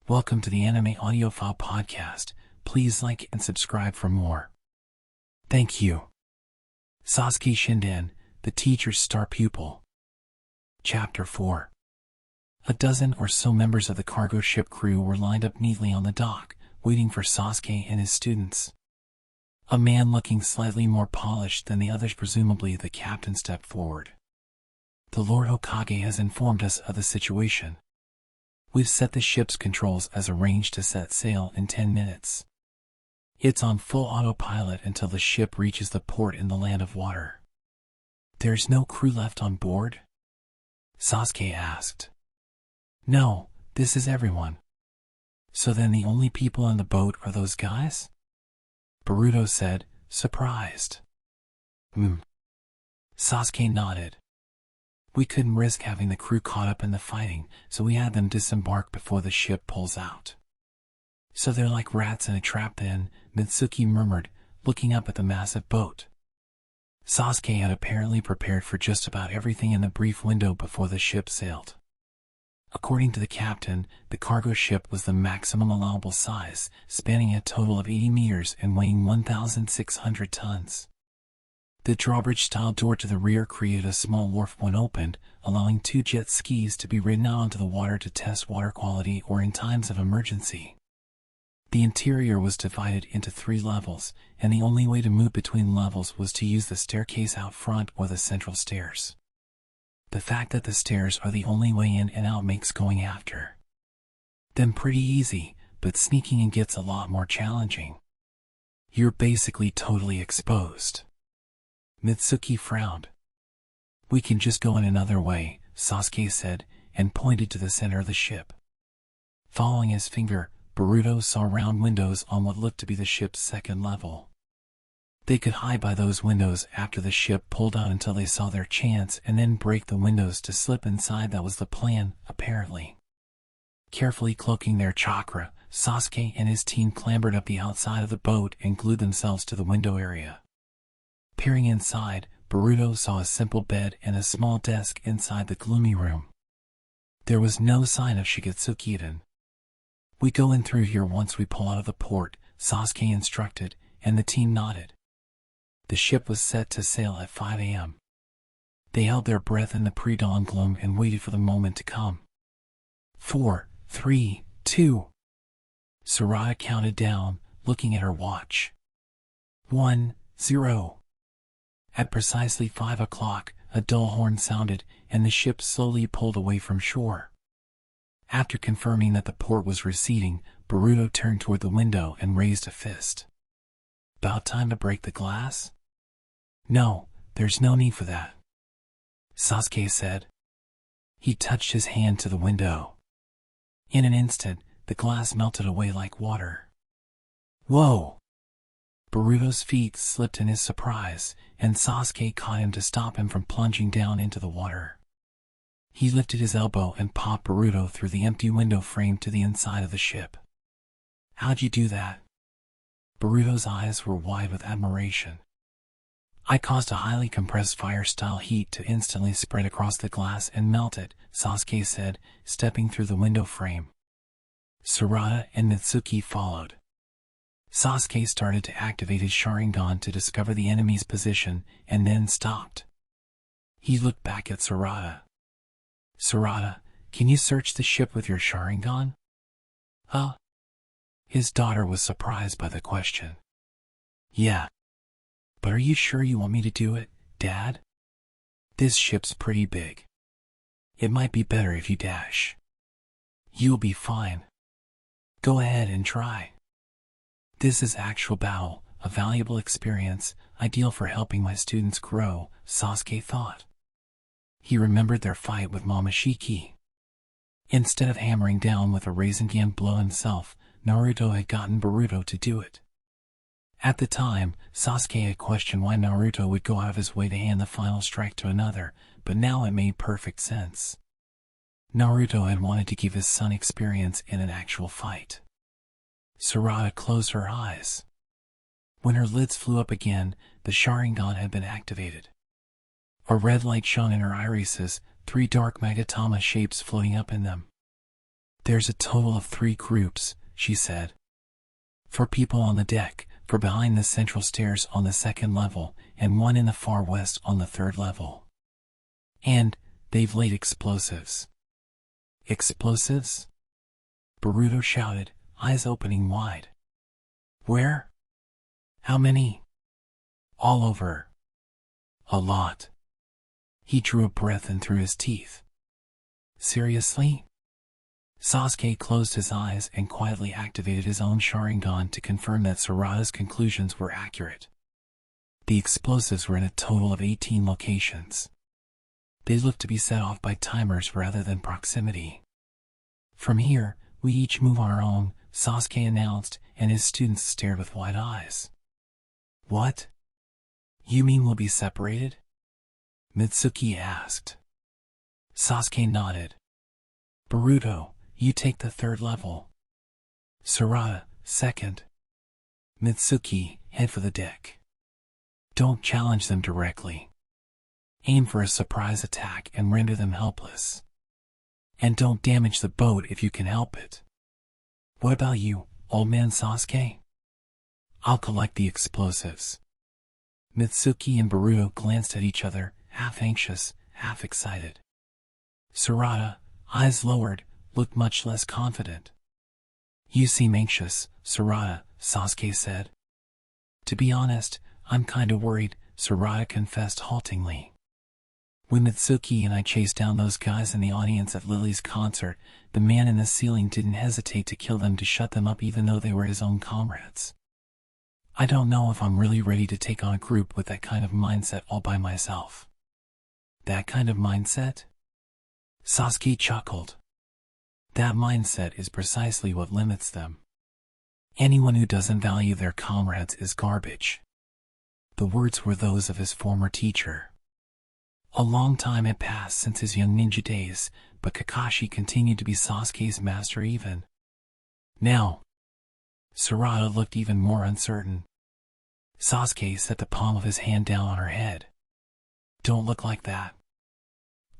Welcome to the Anime Audiophile Podcast. Please like and subscribe for more. Thank you. Sasuke Shinden, the teacher's star pupil. Chapter 4. A dozen or so members of the cargo ship crew were lined up neatly on the dock, waiting for Sasuke and his students. A man looking slightly more polished than the others, presumably the captain, stepped forward. The Lord Hokage has informed us of the situation. We've set the ship's controls as arranged to set sail in 10 minutes. It's on full autopilot until the ship reaches the port in the land of water. There's no crew left on board? Sasuke asked. No, this is everyone. So then the only people on the boat are those guys? Boruto said, surprised. Sasuke nodded. We couldn't risk having the crew caught up in the fighting, so we had them disembark before the ship pulls out. So they're like rats in a trap then, Mitsuki murmured, looking up at the massive boat. Sasuke had apparently prepared for just about everything in the brief window before the ship sailed. According to the captain, the cargo ship was the maximum allowable size, spanning a total of 80 meters and weighing 1,600 tons. The drawbridge-style door to the rear created a small wharf when opened, allowing 2 jet skis to be ridden out onto the water to test water quality or in times of emergency. The interior was divided into 3 levels, and the only way to move between levels was to use the staircase out front or the central stairs. The fact that the stairs are the only way in and out makes going after them pretty easy, but sneaking in gets a lot more challenging. You're basically totally exposed. Mitsuki frowned. We can just go in another way, Sasuke said, and pointed to the center of the ship. Following his finger, Boruto saw round windows on what looked to be the ship's second level. They could hide by those windows after the ship pulled out until they saw their chance and then break the windows to slip inside. That was the plan, apparently. Carefully cloaking their chakra, Sasuke and his team clambered up the outside of the boat and glued themselves to the window area. Peering inside, Boruto saw a simple bed and a small desk inside the gloomy room. There was no sign of Shigetsuki. We go in through here once we pull out of the port, Sasuke instructed, and the team nodded. The ship was set to sail at 5 a.m. They held their breath in the pre-dawn gloom and waited for the moment to come. 4, 3, 2. Sarada counted down, looking at her watch. 1, 0. At precisely 5 o'clock, a dull horn sounded, and the ship slowly pulled away from shore. After confirming that the port was receding, Boruto turned toward the window and raised a fist. About time to break the glass? No, there's no need for that, Sasuke said. He touched his hand to the window. In an instant, the glass melted away like water. Whoa! Boruto's feet slipped in his surprise, and Sasuke caught him to stop him from plunging down into the water. He lifted his elbow and popped Boruto through the empty window frame to the inside of the ship. How'd you do that? Boruto's eyes were wide with admiration. I caused a highly compressed fire-style heat to instantly spread across the glass and melt it, Sasuke said, stepping through the window frame. Sarada and Mitsuki followed. Sasuke started to activate his Sharingan to discover the enemy's position, and then stopped. He looked back at Sarada. Sarada, can you search the ship with your Sharingan? Huh? His daughter was surprised by the question. Yeah. But are you sure you want me to do it, Dad? This ship's pretty big. It might be better if you dash. You'll be fine. Go ahead and try. This is actual battle, a valuable experience, ideal for helping my students grow, Sasuke thought. He remembered their fight with Momoshiki. Instead of hammering down with a Rasengan blow himself, Naruto had gotten Boruto to do it. At the time, Sasuke had questioned why Naruto would go out of his way to hand the final strike to another, but now it made perfect sense. Naruto had wanted to give his son experience in an actual fight. Sarada closed her eyes. When her lids flew up again, the Sharingan had been activated. A red light shone in her irises, 3 dark Magatama shapes floating up in them. There's a total of 3 groups, she said. 4 people on the deck, 4 behind the central stairs on the 2nd level, and 1 in the far west on the 3rd level. And they've laid explosives. Explosives? Boruto shouted, eyes opening wide. Where? How many? All over. A lot. He drew a breath in through his teeth. Seriously? Sasuke closed his eyes and quietly activated his own Sharingan to confirm that Sarada's conclusions were accurate. The explosives were in a total of 18 locations. They looked to be set off by timers rather than proximity. From here, we each move on our own, Sasuke announced, and his students stared with wide eyes. What? You mean we'll be separated? Mitsuki asked. Sasuke nodded. Boruto, you take the 3rd level. Sarada, 2nd. Mitsuki, head for the deck. Don't challenge them directly. Aim for a surprise attack and render them helpless. And don't damage the boat if you can help it. What about you, old man Sasuke? I'll collect the explosives. Mitsuki and Boruto glanced at each other, half anxious, half excited. Sarada, eyes lowered, looked much less confident. You seem anxious, Sarada, Sasuke said. To be honest, I'm kinda worried, Sarada confessed haltingly. When Mitsuki and I chased down those guys in the audience at Lily's concert, the man in the ceiling didn't hesitate to kill them to shut them up even though they were his own comrades. I don't know if I'm really ready to take on a group with that kind of mindset all by myself. That kind of mindset? Sasuke chuckled. That mindset is precisely what limits them. Anyone who doesn't value their comrades is garbage. The words were those of his former teacher. A long time had passed since his young ninja days, but Kakashi continued to be Sasuke's master even now. Sarada looked even more uncertain. Sasuke set the palm of his hand down on her head. Don't look like that.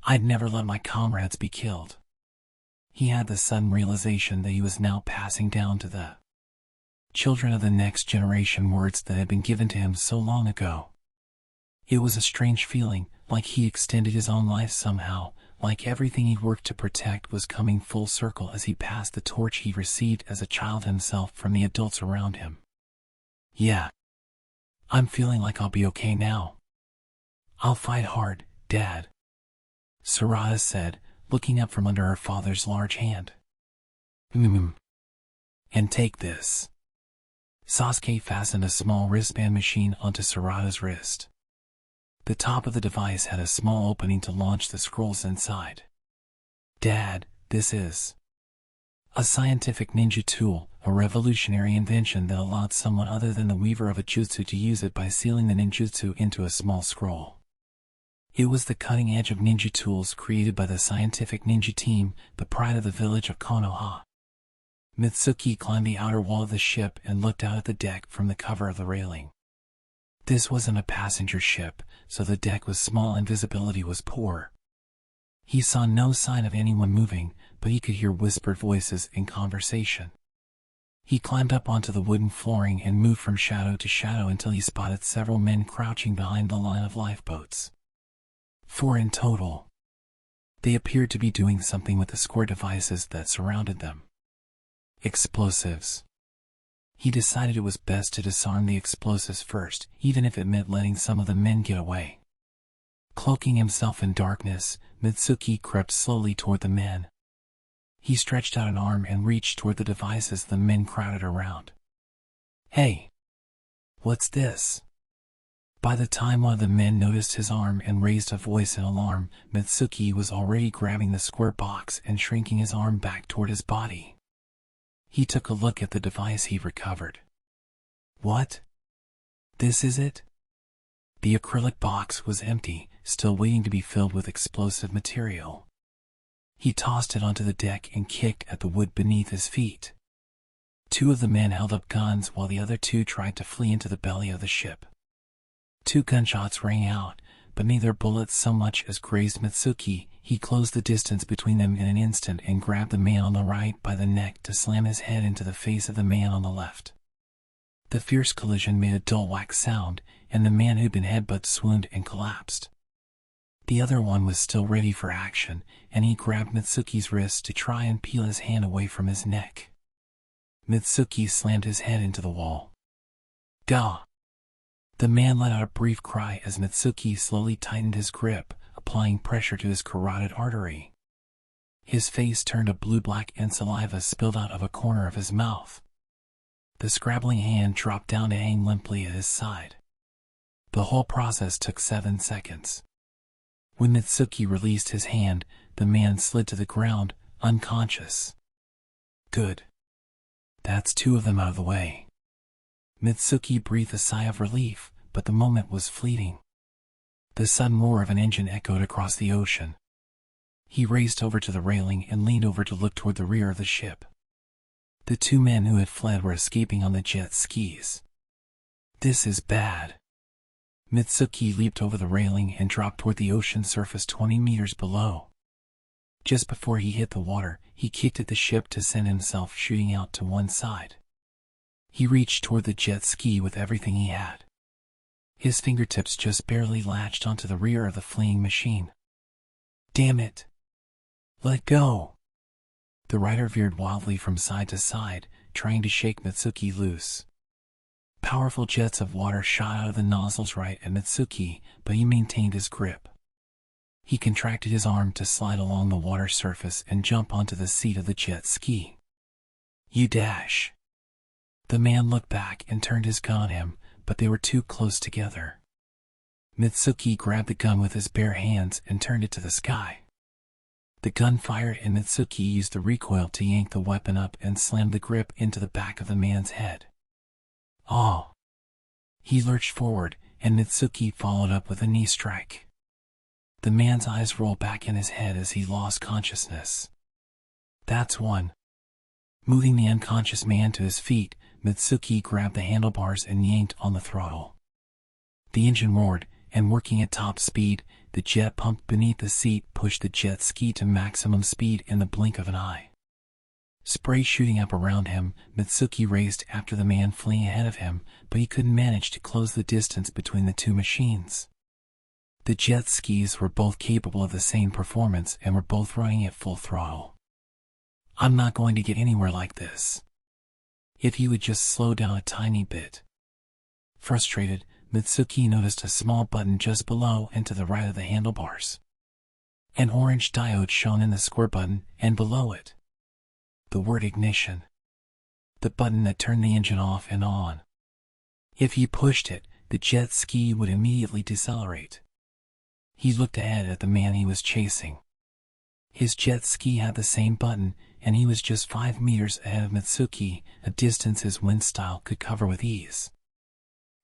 I'd never let my comrades be killed. He had the sudden realization that he was now passing down to the children of the next generation words that had been given to him so long ago. It was a strange feeling, like he extended his own life somehow, like everything he worked to protect was coming full circle as he passed the torch he received as a child himself from the adults around him. Yeah. I'm feeling like I'll be okay now. I'll fight hard, Dad. Sarada said, looking up from under her father's large hand. And take this. Sasuke fastened a small wristband machine onto Sarada's wrist. The top of the device had a small opening to launch the scrolls inside. Dad, this is a scientific ninja tool, a revolutionary invention that allowed someone other than the weaver of a jutsu to use it by sealing the ninjutsu into a small scroll. It was the cutting edge of ninja tools created by the scientific ninja team, the pride of the village of Konoha. Mitsuki climbed the outer wall of the ship and looked out at the deck from the cover of the railing. This wasn't a passenger ship, so the deck was small and visibility was poor. He saw no sign of anyone moving, but he could hear whispered voices in conversation. He climbed up onto the wooden flooring and moved from shadow to shadow until he spotted several men crouching behind the line of lifeboats. 4 in total. They appeared to be doing something with the square devices that surrounded them. Explosives. He decided it was best to disarm the explosives first, even if it meant letting some of the men get away. Cloaking himself in darkness, Mitsuki crept slowly toward the men. He stretched out an arm and reached toward the devices the men crowded around. Hey! What's this? By the time one of the men noticed his arm and raised a voice in alarm, Mitsuki was already grabbing the square box and shrinking his arm back toward his body. He took a look at the device he recovered. What? This is it? The acrylic box was empty, still waiting to be filled with explosive material. He tossed it onto the deck and kicked at the wood beneath his feet. 2 of the men held up guns while the other 2 tried to flee into the belly of the ship. 2 gunshots rang out, but neither bullet so much as grazed Mitsuki. He closed the distance between them in an instant and grabbed the man on the right by the neck to slam his head into the face of the man on the left. The fierce collision made a dull whack sound, and the man who'd been headbutted swooned and collapsed. The other one was still ready for action, and he grabbed Mitsuki's wrist to try and peel his hand away from his neck. Mitsuki slammed his head into the wall. Gah! The man let out a brief cry as Mitsuki slowly tightened his grip, applying pressure to his carotid artery. His face turned a blue-black and saliva spilled out of a corner of his mouth. The scrabbling hand dropped down to hang limply at his side. The whole process took 7 seconds. When Mitsuki released his hand, the man slid to the ground, unconscious. Good. That's 2 of them out of the way. Mitsuki breathed a sigh of relief, but the moment was fleeting. The sudden roar of an engine echoed across the ocean. He raced over to the railing and leaned over to look toward the rear of the ship. The 2 men who had fled were escaping on the jet skis. This is bad. Mitsuki leaped over the railing and dropped toward the ocean surface 20 meters below. Just before he hit the water, he kicked at the ship to send himself shooting out to one side. He reached toward the jet ski with everything he had. His fingertips just barely latched onto the rear of the fleeing machine. Damn it! Let go! The rider veered wildly from side to side, trying to shake Mitsuki loose. Powerful jets of water shot out of the nozzles right at Mitsuki, but he maintained his grip. He contracted his arm to slide along the water surface and jump onto the seat of the jet ski. You dash! The man looked back and turned his gun on him, but they were too close together. Mitsuki grabbed the gun with his bare hands and turned it to the sky. The gun fired and Mitsuki used the recoil to yank the weapon up and slammed the grip into the back of the man's head. Oh! He lurched forward, and Mitsuki followed up with a knee strike. The man's eyes rolled back in his head as he lost consciousness. That's one. Moving the unconscious man to his feet, Mitsuki grabbed the handlebars and yanked on the throttle. The engine roared, and working at top speed, the jet pump beneath the seat pushed the jet ski to maximum speed in the blink of an eye. Spray shooting up around him, Mitsuki raced after the man fleeing ahead of him, but he couldn't manage to close the distance between the 2 machines. The jet skis were both capable of the same performance and were both running at full throttle. I'm not going to get anywhere like this. If he would just slow down a tiny bit. Frustrated, Mitsuki noticed a small button just below and to the right of the handlebars. An orange diode shone in the square button, and below it, the word ignition. The button that turned the engine off and on. If he pushed it, the jet ski would immediately decelerate. He looked ahead at the man he was chasing. His jet ski had the same button, and he was just 5 meters ahead of Mitsuki, a distance his wind style could cover with ease.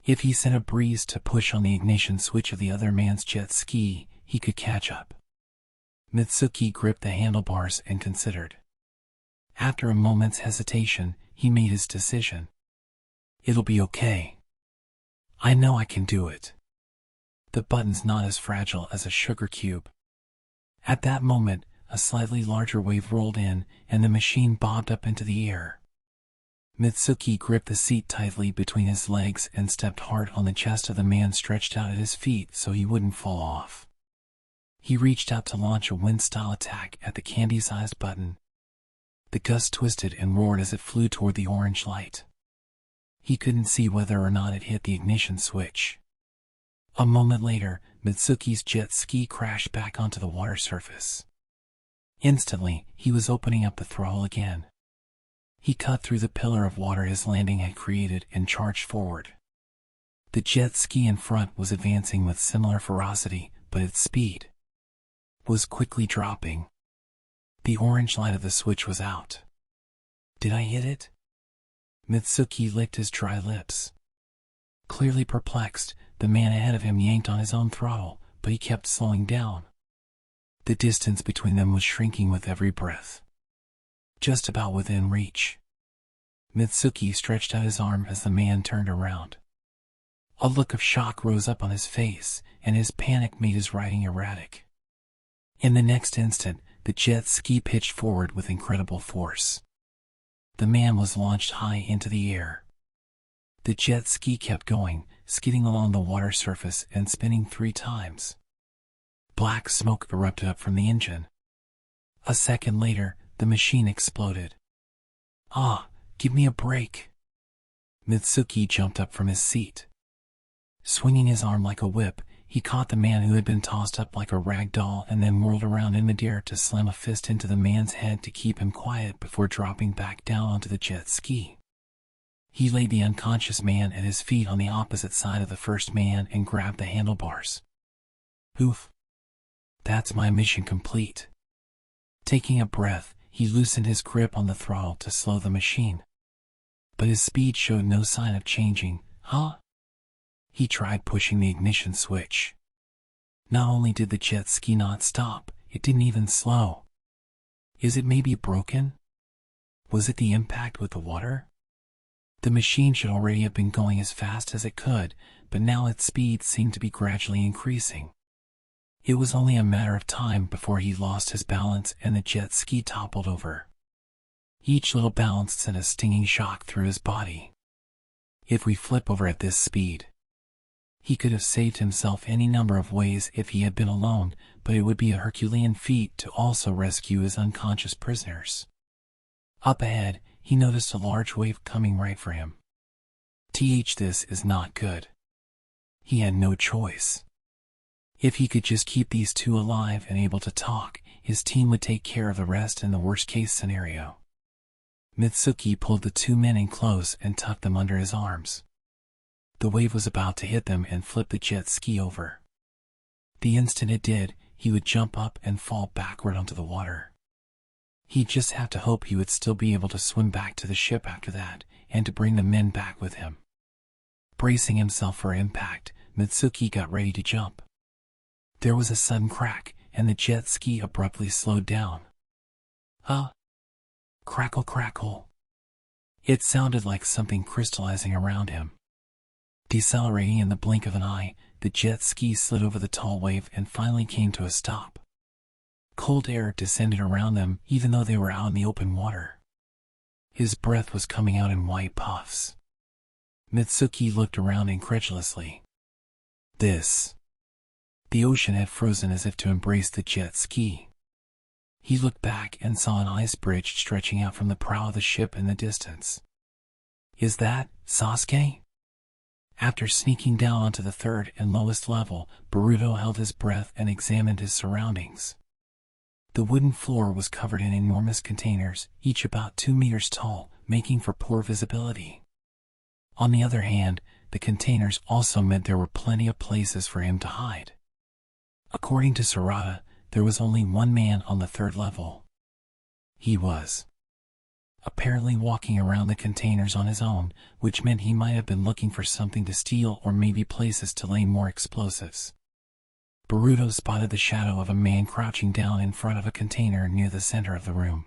If he sent a breeze to push on the ignition switch of the other man's jet ski, he could catch up. Mitsuki gripped the handlebars and considered. After a moment's hesitation, he made his decision. It'll be okay. I know I can do it. The button's not as fragile as a sugar cube. At that moment, a slightly larger wave rolled in, and the machine bobbed up into the air. Mitsuki gripped the seat tightly between his legs and stepped hard on the chest of the man stretched out at his feet so he wouldn't fall off. He reached out to launch a wind-style attack at the candy-sized button. The gust twisted and roared as it flew toward the orange light. He couldn't see whether or not it hit the ignition switch. A moment later, Mitsuki's jet ski crashed back onto the water surface. Instantly, he was opening up the throttle again. He cut through the pillar of water his landing had created and charged forward. The jet ski in front was advancing with similar ferocity, but its speed was quickly dropping. The orange light of the switch was out. Did I hit it? Mitsuki licked his dry lips. Clearly perplexed, the man ahead of him yanked on his own throttle, but he kept slowing down. The distance between them was shrinking with every breath. Just about within reach. Mitsuki stretched out his arm as the man turned around. A look of shock rose up on his face, and his panic made his riding erratic. In the next instant, the jet ski pitched forward with incredible force. The man was launched high into the air. The jet ski kept going, skidding along the water surface and spinning 3 times. Black smoke erupted up from the engine. A second later, the machine exploded. "Ah, give me a break." Mitsuki jumped up from his seat. Swinging his arm like a whip, he caught the man who had been tossed up like a rag doll and then whirled around in midair to slam a fist into the man's head to keep him quiet before dropping back down onto the jet ski. He laid the unconscious man at his feet on the opposite side of the first man and grabbed the handlebars. "Oof. That's my mission complete." Taking a breath, he loosened his grip on the throttle to slow the machine. But his speed showed no sign of changing. He tried pushing the ignition switch. Not only did the jet ski not stop, it didn't even slow. Is it maybe broken? Was it the impact with the water? The machine should already have been going as fast as it could, but now its speed seemed to be gradually increasing. It was only a matter of time before he lost his balance and the jet ski toppled over. Each little bounce sent a stinging shock through his body. If we flip over at this speed, he could have saved himself any number of ways if he had been alone, but it would be a Herculean feat to also rescue his unconscious prisoners. Up ahead, he noticed a large wave coming right for him. This is not good. He had no choice. If he could just keep these 2 alive and able to talk, his team would take care of the rest in the worst-case scenario. Mitsuki pulled the 2 men in close and tucked them under his arms. The wave was about to hit them and flip the jet ski over. The instant it did, he would jump up and fall backward onto the water. He'd just have to hope he would still be able to swim back to the ship after that, and to bring the men back with him. Bracing himself for impact, Mitsuki got ready to jump. There was a sudden crack, and the jet ski abruptly slowed down. Crackle, crackle. It sounded like something crystallizing around him. Decelerating in the blink of an eye, the jet ski slid over the tall wave and finally came to a stop. Cold air descended around them even though they were out in the open water. His breath was coming out in white puffs. Mitsuki looked around incredulously. The ocean had frozen as if to embrace the jet ski. He looked back and saw an ice bridge stretching out from the prow of the ship in the distance. "Is that Sasuke?" After sneaking down onto the 3rd and lowest level, Boruto held his breath and examined his surroundings. The wooden floor was covered in enormous containers, each about 2 meters tall, making for poor visibility. On the other hand, the containers also meant there were plenty of places for him to hide. According to Sarada, there was only 1 man on the 3rd level. He was apparently walking around the containers on his own, which meant he might have been looking for something to steal or maybe places to lay more explosives. Boruto spotted the shadow of a man crouching down in front of a container near the center of the room.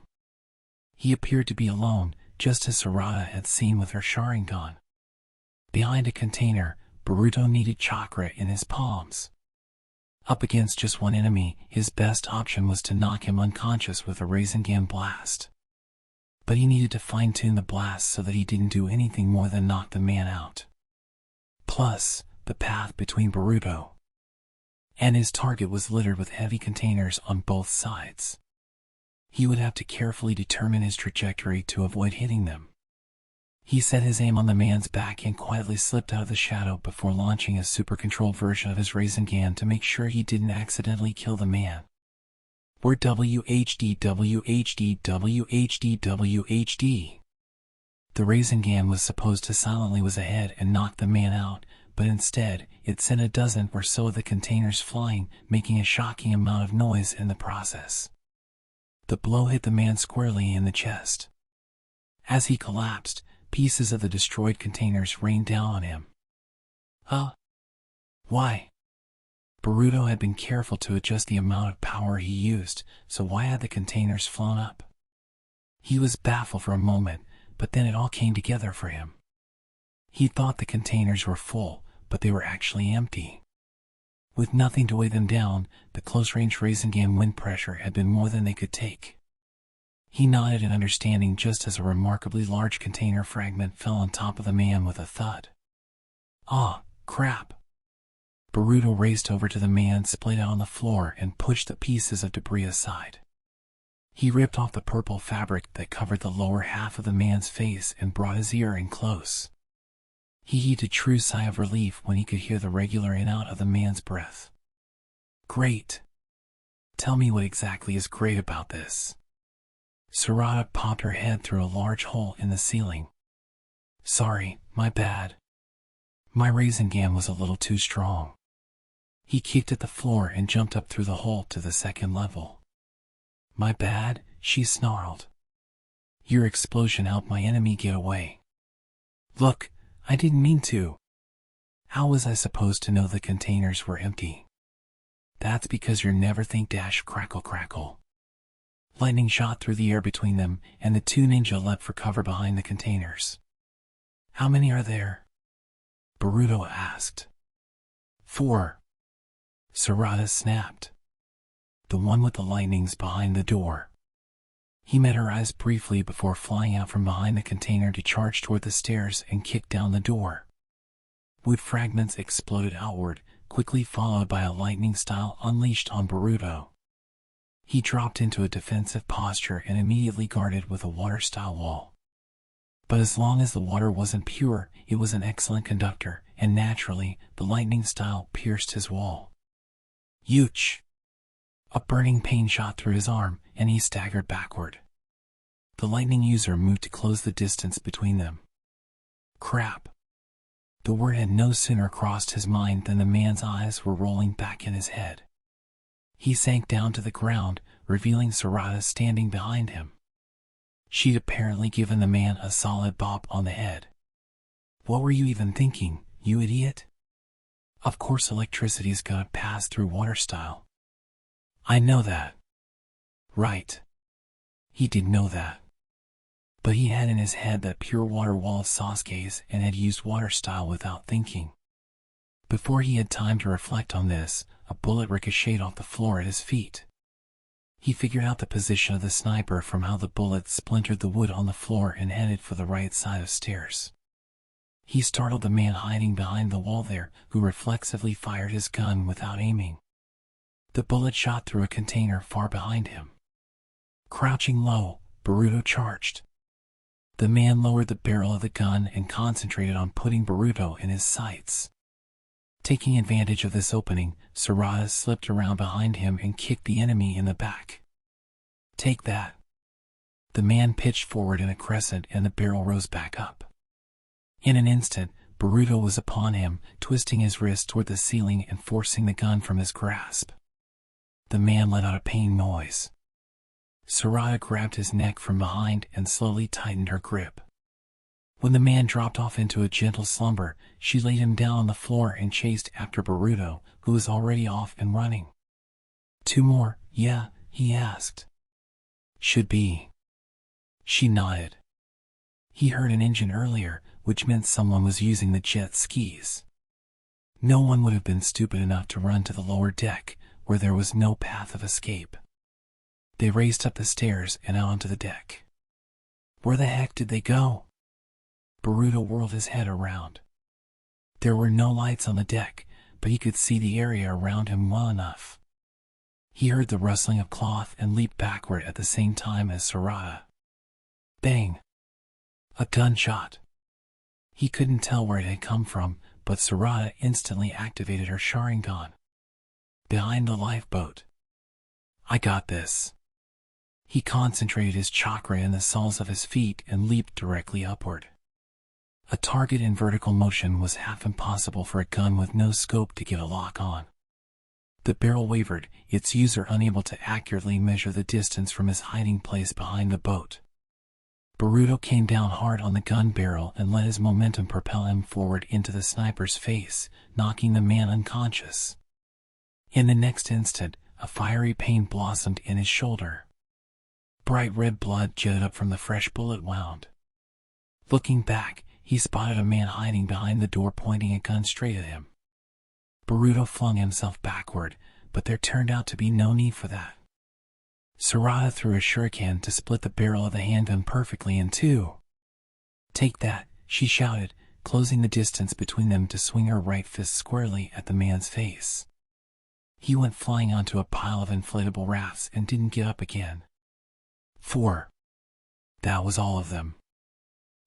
He appeared to be alone, just as Sarada had seen with her Sharingan. Behind a container, Boruto needed chakra in his palms. Up against just 1 enemy, his best option was to knock him unconscious with a Rasengan blast. But he needed to fine-tune the blast so that he didn't do anything more than knock the man out. Plus, the path between Boruto and his target was littered with heavy containers on both sides. He would have to carefully determine his trajectory to avoid hitting them. He set his aim on the man's back and quietly slipped out of the shadow before launching a super-controlled version of his Rasengan to make sure he didn't accidentally kill the man. We're WHD. The Rasengan was supposed to silently whiz ahead and knock the man out, but instead, it sent a dozen or so of the containers flying, making a shocking amount of noise in the process. The blow hit the man squarely in the chest. As he collapsed, pieces of the destroyed containers rained down on him. Why? Boruto had been careful to adjust the amount of power he used, so why had the containers flown up? He was baffled for a moment, but then it all came together for him. He thought the containers were full, but they were actually empty. With nothing to weigh them down, the close-range Rasengan wind pressure had been more than they could take. He nodded in understanding just as a remarkably large container fragment fell on top of the man with a thud. Ah, crap! Boruto raced over to the man splayed out on the floor and pushed the pieces of debris aside. He ripped off the purple fabric that covered the lower half of the man's face and brought his ear in close. He heaved a true sigh of relief when he could hear the regular in out of the man's breath. Great! Tell me what exactly is great about this. Sarada popped her head through a large hole in the ceiling. Sorry, my bad. My Rasengan was a little too strong. He kicked at the floor and jumped up through the hole to the second level. My bad, she snarled. Your explosion helped my enemy get away. Look, I didn't mean to. How was I supposed to know the containers were empty? That's because you're never think dash crackle crackle. Lightning shot through the air between them, and the two ninja leapt for cover behind the containers. How many are there? Boruto asked. 4. Sarada snapped. The one with the lightnings behind the door. He met her eyes briefly before flying out from behind the container to charge toward the stairs and kick down the door. Wood fragments exploded outward, quickly followed by a lightning style unleashed on Boruto. He dropped into a defensive posture and immediately guarded with a water-style wall. But as long as the water wasn't pure, it was an excellent conductor, and naturally, the lightning style pierced his wall. Youch! A burning pain shot through his arm, and he staggered backward. The lightning user moved to close the distance between them. Crap! The word had no sooner crossed his mind than the man's eyes were rolling back in his head. He sank down to the ground, revealing Sarada standing behind him. She'd apparently given the man a solid bop on the head. What were you even thinking, you idiot? Of course electricity's gotta pass through water style. I know that. Right. He did know that. But he had in his head that pure water wall of Sasuke's and had used water style without thinking. Before he had time to reflect on this, a bullet ricocheted off the floor at his feet. He figured out the position of the sniper from how the bullet splintered the wood on the floor and headed for the right side of stairs. He startled the man hiding behind the wall there, who reflexively fired his gun without aiming. The bullet shot through a container far behind him. Crouching low, Boruto charged. The man lowered the barrel of the gun and concentrated on putting Boruto in his sights. Taking advantage of this opening, Sarada slipped around behind him and kicked the enemy in the back. Take that. The man pitched forward in a crescent and the barrel rose back up. In an instant, Boruto was upon him, twisting his wrist toward the ceiling and forcing the gun from his grasp. The man let out a pained noise. Sarada grabbed his neck from behind and slowly tightened her grip. When the man dropped off into a gentle slumber, she laid him down on the floor and chased after Boruto, who was already off and running. 2 more, yeah, he asked. Should be. She nodded. He heard an engine earlier, which meant someone was using the jet skis. No one would have been stupid enough to run to the lower deck, where there was no path of escape. They raced up the stairs and out onto the deck. Where the heck did they go? Boruto whirled his head around. There were no lights on the deck, but he could see the area around him well enough. He heard the rustling of cloth and leaped backward at the same time as Sarada. Bang! A gunshot. He couldn't tell where it had come from, but Sarada instantly activated her Sharingan. Behind the lifeboat. I got this. He concentrated his chakra in the soles of his feet and leaped directly upward. A target in vertical motion was half impossible for a gun with no scope to get a lock on. The barrel wavered, its user unable to accurately measure the distance from his hiding place behind the boat. Boruto came down hard on the gun barrel and let his momentum propel him forward into the sniper's face, knocking the man unconscious. In the next instant, a fiery pain blossomed in his shoulder. Bright red blood jetted up from the fresh bullet wound. Looking back, he he spotted a man hiding behind the door pointing a gun straight at him. Boruto flung himself backward, but there turned out to be no need for that. Sarada threw a shuriken to split the barrel of the handgun perfectly in two. "Take that," she shouted, closing the distance between them to swing her right fist squarely at the man's face. He went flying onto a pile of inflatable rafts and didn't get up again. 4. That was all of them.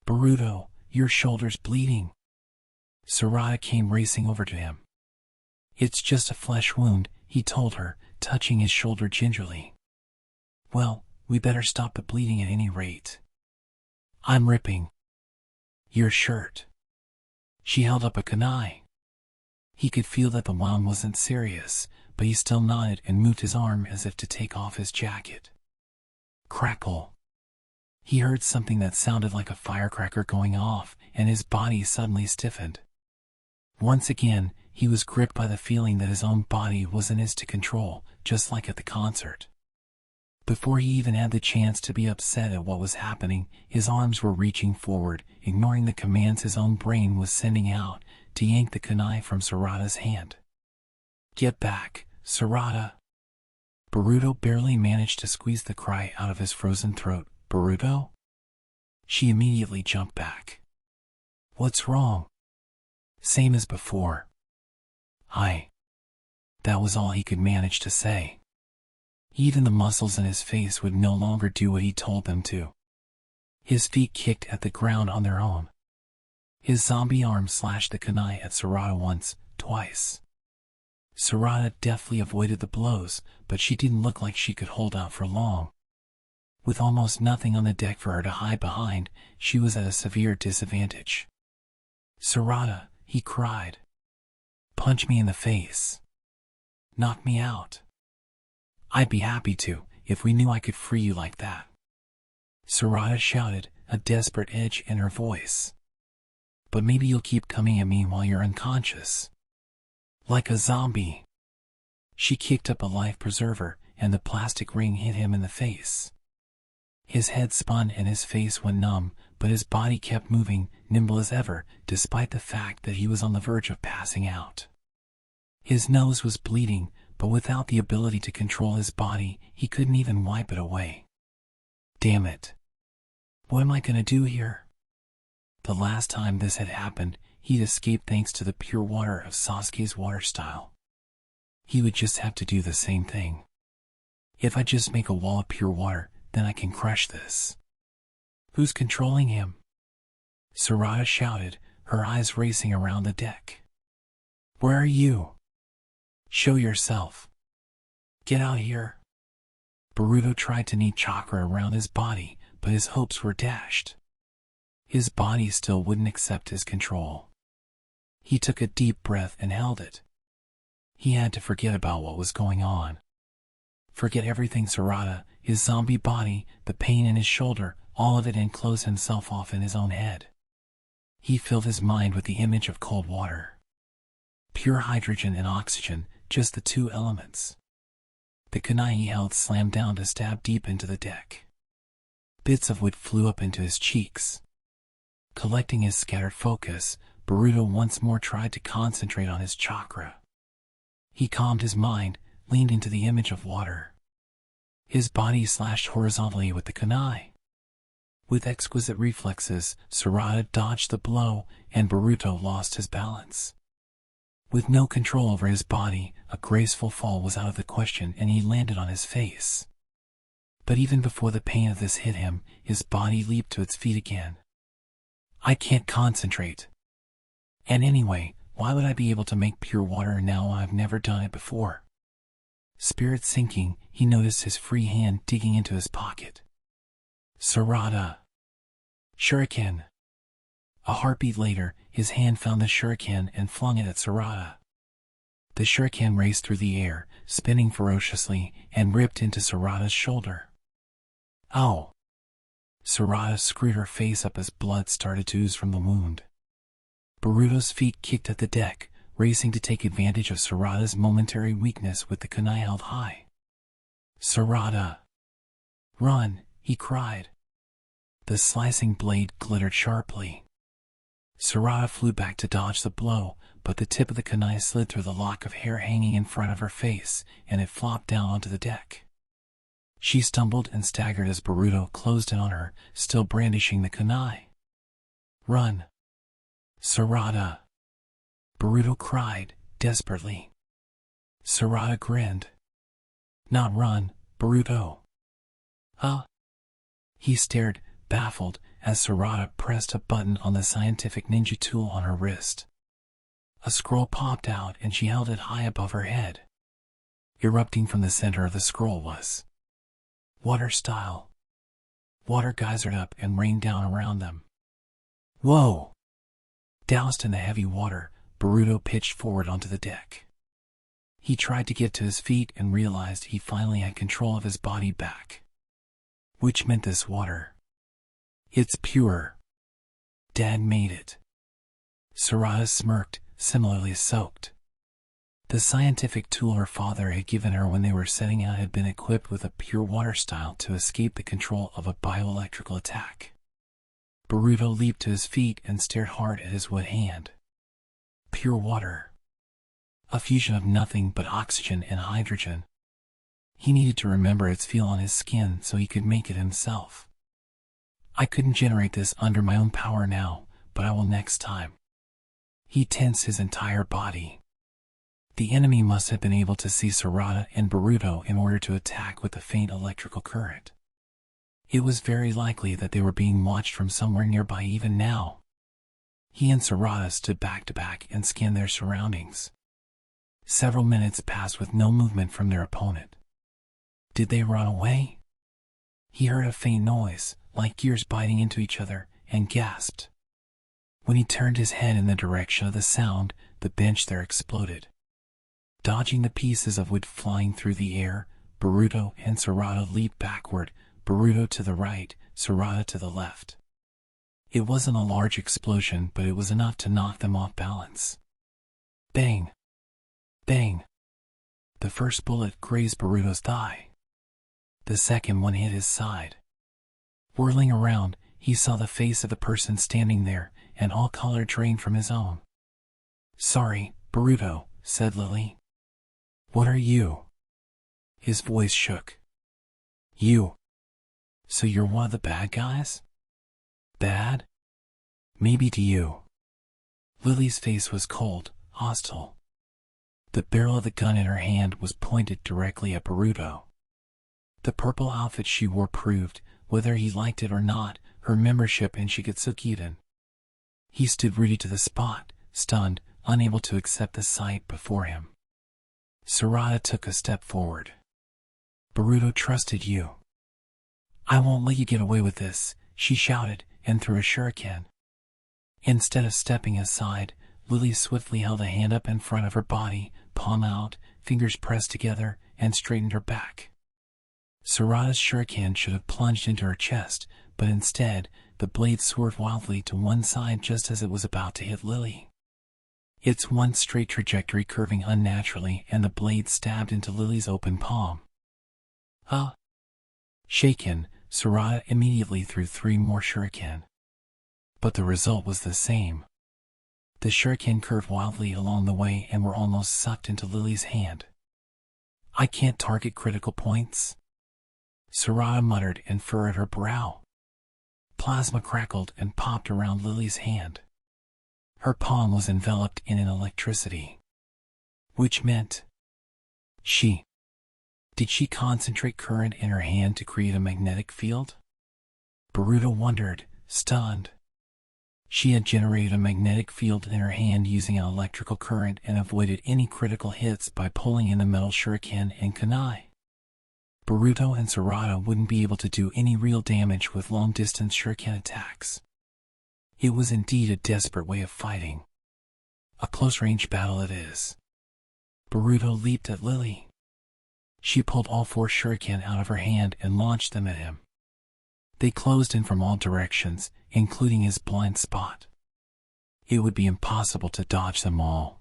"Boruto, your shoulder's bleeding." Sarada came racing over to him. "It's just a flesh wound," he told her, touching his shoulder gingerly. "Well, we better stop the bleeding at any rate." "I'm ripping." "Your shirt." She held up a kunai. He could feel that the wound wasn't serious, but he still nodded and moved his arm as if to take off his jacket. Crackle. He heard something that sounded like a firecracker going off, and his body suddenly stiffened. Once again, he was gripped by the feeling that his own body wasn't his to control, just like at the concert. Before he even had the chance to be upset at what was happening, his arms were reaching forward, ignoring the commands his own brain was sending out, to yank the kunai from Sarada's hand. "Get back, Sarada." Boruto barely managed to squeeze the cry out of his frozen throat. "Boruto?" She immediately jumped back. "What's wrong?" "Same as before." That was all he could manage to say. Even the muscles in his face would no longer do what he told them to. His feet kicked at the ground on their own. His zombie arm slashed the kunai at Sarada once, twice. Sarada deftly avoided the blows, but she didn't look like she could hold out for long. With almost nothing on the deck for her to hide behind, she was at a severe disadvantage. "Sarada," he cried. "Punch me in the face. Knock me out. I'd be happy to, if we knew I could free you like that." Sarada shouted, a desperate edge in her voice. "But maybe you'll keep coming at me while you're unconscious. Like a zombie." She kicked up a life preserver, and the plastic ring hit him in the face. His head spun and his face went numb, but his body kept moving, nimble as ever, despite the fact that he was on the verge of passing out. His nose was bleeding, but without the ability to control his body, he couldn't even wipe it away. Damn it. What am I gonna do here? The last time this had happened, he'd escaped thanks to the pure water of Sasuke's water style. He would just have to do the same thing. If I just make a wall of pure water, then I can crush this. Who's controlling him? Sarada shouted, her eyes racing around the deck. Where are you? Show yourself. Get out here. Boruto tried to knead chakra around his body, but his hopes were dashed. His body still wouldn't accept his control. He took a deep breath and held it. He had to forget about what was going on. Forget everything Sarada, his zombie body, the pain in his shoulder, all of it, and close himself off in his own head. He filled his mind with the image of cold water. Pure hydrogen and oxygen, just the two elements. The kunai he held slammed down to stab deep into the deck. Bits of wood flew up into his cheeks. Collecting his scattered focus, Boruto once more tried to concentrate on his chakra. He calmed his mind, leaned into the image of water. His body slashed horizontally with the kunai. With exquisite reflexes, Sarada dodged the blow, and Boruto lost his balance. With no control over his body, a graceful fall was out of the question, and he landed on his face. But even before the pain of this hit him, his body leaped to its feet again. I can't concentrate. And anyway, why would I be able to make pure water now? I've never done it before. Spirit sinking, he noticed his free hand digging into his pocket. Sarada. Shuriken. A heartbeat later, his hand found the shuriken and flung it at Sarada. The shuriken raced through the air, spinning ferociously, and ripped into Sarada's shoulder. Ow! Sarada screwed her face up as blood started to ooze from the wound. Boruto's feet kicked at the deck, racing to take advantage of Sarada's momentary weakness with the kunai held high. Sarada! Run! He cried. The slicing blade glittered sharply. Sarada flew back to dodge the blow, but the tip of the kunai slid through the lock of hair hanging in front of her face, and it flopped down onto the deck. She stumbled and staggered as Boruto closed in on her, still brandishing the kunai. "Run, Sarada!" Boruto cried, desperately. Sarada grinned. "Not run, Boruto." "Huh?" He stared, baffled, as Sarada pressed a button on the scientific ninja tool on her wrist. A scroll popped out and she held it high above her head. Erupting from the center of the scroll was water style. Water geysered up and rained down around them. Whoa! Doused in the heavy water, Boruto pitched forward onto the deck. He tried to get to his feet and realized he finally had control of his body back. Which meant this water. It's pure. Dad made it. Sarada smirked, similarly soaked. The scientific tool her father had given her when they were setting out had been equipped with a pure water style to escape the control of a bioelectrical attack. Boruto leaped to his feet and stared hard at his wet hand. Pure water. A fusion of nothing but oxygen and hydrogen. He needed to remember its feel on his skin so he could make it himself. I couldn't generate this under my own power now, but I will next time. He tensed his entire body. The enemy must have been able to see Sarada and Boruto in order to attack with the faint electrical current. It was very likely that they were being watched from somewhere nearby even now. He and Sarada stood back to back and scanned their surroundings. Several minutes passed with no movement from their opponent. Did they run away? He heard a faint noise, like gears biting into each other, and gasped. When he turned his head in the direction of the sound, the bench there exploded. Dodging the pieces of wood flying through the air, Boruto and Sarada leaped backward, Boruto to the right, Sarada to the left. It wasn't a large explosion, but it was enough to knock them off balance. Bang! Bang! The first bullet grazed Boruto's thigh. The second one hit his side. Whirling around, he saw the face of the person standing there, and all color drained from his own. "Sorry, Boruto," said Lily. "What are you?" His voice shook. "You. So you're one of the bad guys?" "Bad? Maybe to you." Lily's face was cold, hostile. The barrel of the gun in her hand was pointed directly at Boruto. The purple outfit she wore proved, whether he liked it or not, her membership in Shippuden. He stood rooted to the spot, stunned, unable to accept the sight before him. Sarada took a step forward. "Boruto trusted you." "I won't let you get away with this," she shouted, and threw a shuriken. Instead of stepping aside, Lily swiftly held a hand up in front of her body, palm out, fingers pressed together, and straightened her back. Sarada's shuriken should have plunged into her chest, but instead, the blade swerved wildly to one side just as it was about to hit Lily. Its one straight trajectory curving unnaturally, and the blade stabbed into Lily's open palm. Shaken, Sarada immediately threw 3 more shuriken. But the result was the same. The shuriken curved wildly along the way and were almost sucked into Lily's hand. "I can't target critical points," Sarada muttered and furrowed her brow. Plasma crackled and popped around Lily's hand. Her palm was enveloped in an electricity. Which meant Did she concentrate current in her hand to create a magnetic field? Boruto wondered, stunned. She had generated a magnetic field in her hand using an electrical current and avoided any critical hits by pulling in the metal shuriken and kunai. Boruto and Sarada wouldn't be able to do any real damage with long-distance shuriken attacks. It was indeed a desperate way of fighting. A close-range battle it is. Boruto leaped at Lily. She pulled all 4 shuriken out of her hand and launched them at him. They closed in from all directions, including his blind spot. It would be impossible to dodge them all.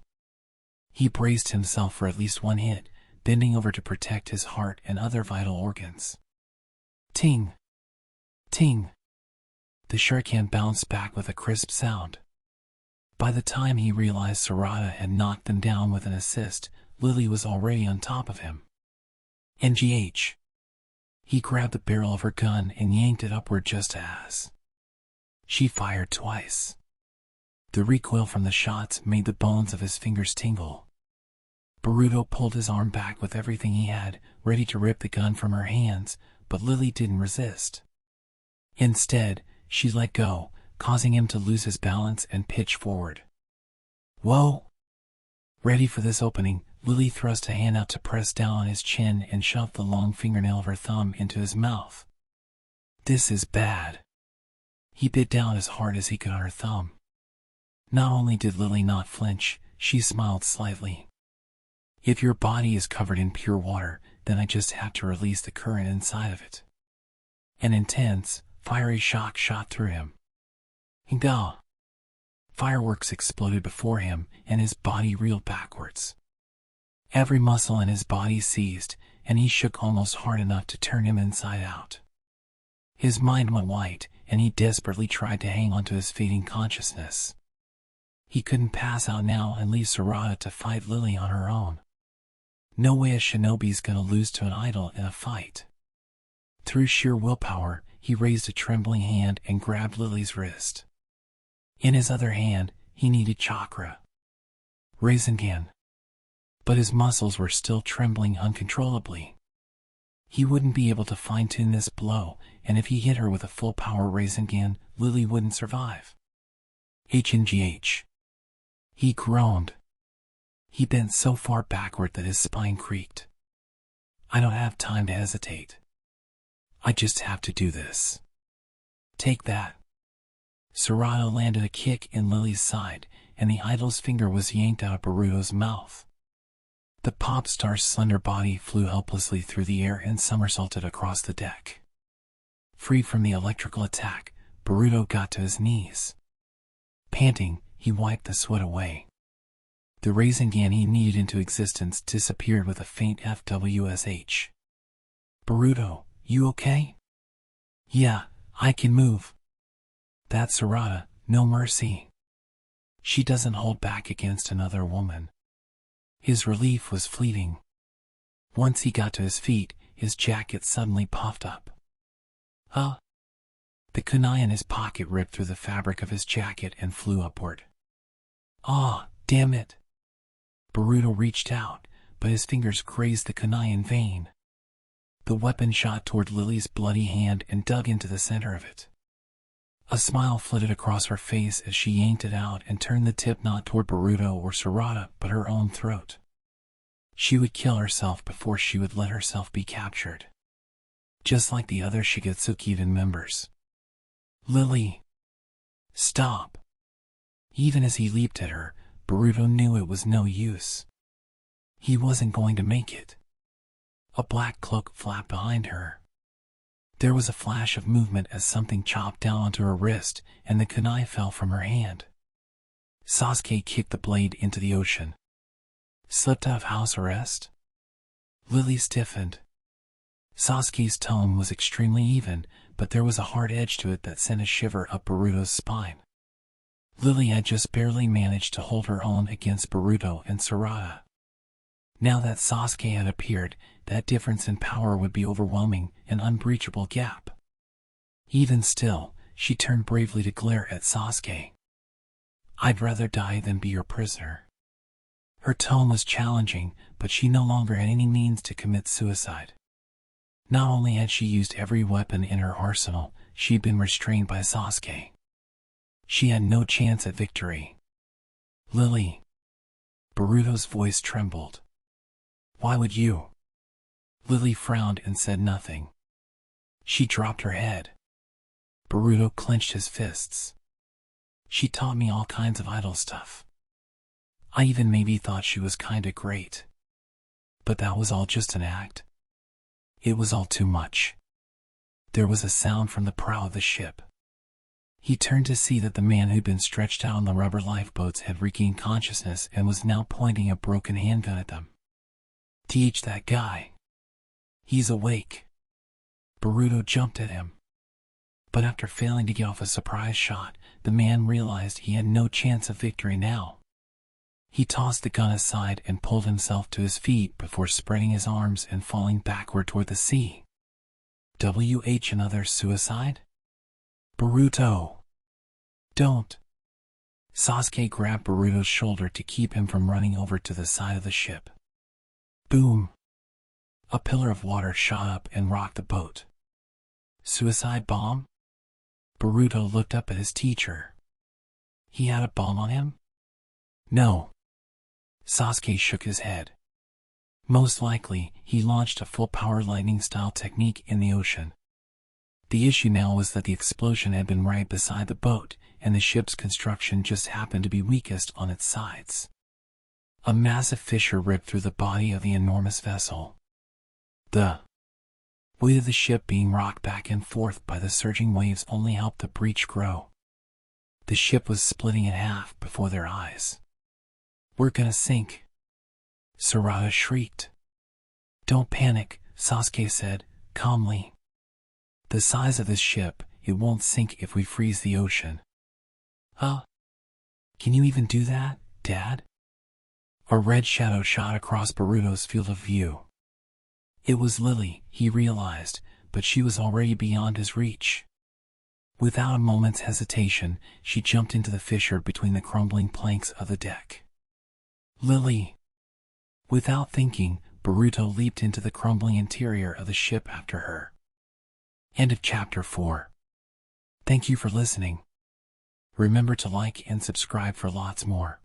He braced himself for at least one hit, bending over to protect his heart and other vital organs. Ting! Ting! The shuriken bounced back with a crisp sound. By the time he realized Sarada had knocked them down with an assist, Lily was already on top of him. NGH. He grabbed the barrel of her gun and yanked it upward just as she fired twice. The recoil from the shots made the bones of his fingers tingle. Boruto pulled his arm back with everything he had, ready to rip the gun from her hands, but Lily didn't resist. Instead, she let go, causing him to lose his balance and pitch forward. Whoa! Ready for this opening, Lily thrust a hand out to press down on his chin and shoved the long fingernail of her thumb into his mouth. This is bad. He bit down as hard as he could on her thumb. Not only did Lily not flinch, she smiled slightly. If your body is covered in pure water, then I just have to release the current inside of it. An intense, fiery shock shot through him. Hinga! Fireworks exploded before him, and his body reeled backwards. Every muscle in his body seized, and he shook almost hard enough to turn him inside out. His mind went white, and he desperately tried to hang on to his fading consciousness. He couldn't pass out now and leave Sarada to fight Lily on her own. No way a shinobi's gonna lose to an idol in a fight. Through sheer willpower, he raised a trembling hand and grabbed Lily's wrist. In his other hand, he needed chakra. Rasengan. But his muscles were still trembling uncontrollably. He wouldn't be able to fine-tune this blow, and if he hit her with a full-power Rasengan, Lily wouldn't survive. HNGH. He groaned. He bent so far backward that his spine creaked. I don't have time to hesitate. I just have to do this. Take that. Sarada landed a kick in Lily's side, and the idol's finger was yanked out of Boruto's mouth. The pop star's slender body flew helplessly through the air and somersaulted across the deck. Freed from the electrical attack, Boruto got to his knees. Panting, he wiped the sweat away. The Rasengan he needed into existence disappeared with a faint FWSH. Boruto, you okay? Yeah, I can move. That's Sarada, no mercy. She doesn't hold back against another woman. His relief was fleeting. Once he got to his feet, his jacket suddenly puffed up. Huh? The kunai in his pocket ripped through the fabric of his jacket and flew upward. Ah, damn it! Boruto reached out, but his fingers grazed the kunai in vain. The weapon shot toward Lily's bloody hand and dug into the center of it. A smile flitted across her face as she yanked it out and turned the tip not toward Boruto or Sarada, but her own throat. She would kill herself before she would let herself be captured. Just like the other Shigetsukidan members. Lily! Stop! Even as he leaped at her, Boruto knew it was no use. He wasn't going to make it. A black cloak flapped behind her. There was a flash of movement as something chopped down onto her wrist, and the kunai fell from her hand. Sasuke kicked the blade into the ocean. Slipped out of house arrest? Lily stiffened. Sasuke's tone was extremely even, but there was a hard edge to it that sent a shiver up Boruto's spine. Lily had just barely managed to hold her own against Boruto and Sarada. Now that Sasuke had appeared, that difference in power would be overwhelming, an unbreachable gap. Even still, she turned bravely to glare at Sasuke. I'd rather die than be your prisoner. Her tone was challenging, but she no longer had any means to commit suicide. Not only had she used every weapon in her arsenal, she'd been restrained by Sasuke. She had no chance at victory. Lily. Boruto's voice trembled. Why would you? Lily frowned and said nothing. She dropped her head. Boruto clenched his fists. She taught me all kinds of idol stuff. I even maybe thought she was kinda great. But that was all just an act. It was all too much. There was a sound from the prow of the ship. He turned to see that the man who'd been stretched out on the rubber lifeboats had regained consciousness and was now pointing a broken handgun at them. Teach that guy. He's awake. Boruto jumped at him. But after failing to get off a surprise shot, the man realized he had no chance of victory now. He tossed the gun aside and pulled himself to his feet before spreading his arms and falling backward toward the sea. Another suicide? Boruto! Don't! Sasuke grabbed Boruto's shoulder to keep him from running over to the side of the ship. Boom! A pillar of water shot up and rocked the boat. Suicide bomb? Boruto looked up at his teacher. He had a bomb on him? No. Sasuke shook his head. Most likely, he launched a full-power lightning-style technique in the ocean. The issue now was that the explosion had been right beside the boat, and the ship's construction just happened to be weakest on its sides. A massive fissure ripped through the body of the enormous vessel. The weight of the ship being rocked back and forth by the surging waves only helped the breach grow. The ship was splitting in half before their eyes. "We're gonna sink," Sarada shrieked. "Don't panic," Sasuke said, calmly. "The size of this ship, it won't sink if we freeze the ocean." "Huh? Can you even do that, Dad?" A red shadow shot across Boruto's field of view. It was Lily, he realized, but she was already beyond his reach. Without a moment's hesitation, she jumped into the fissure between the crumbling planks of the deck. "Lily!" Without thinking, Boruto leaped into the crumbling interior of the ship after her. End of Chapter 4. Thank you for listening. Remember to like and subscribe for lots more.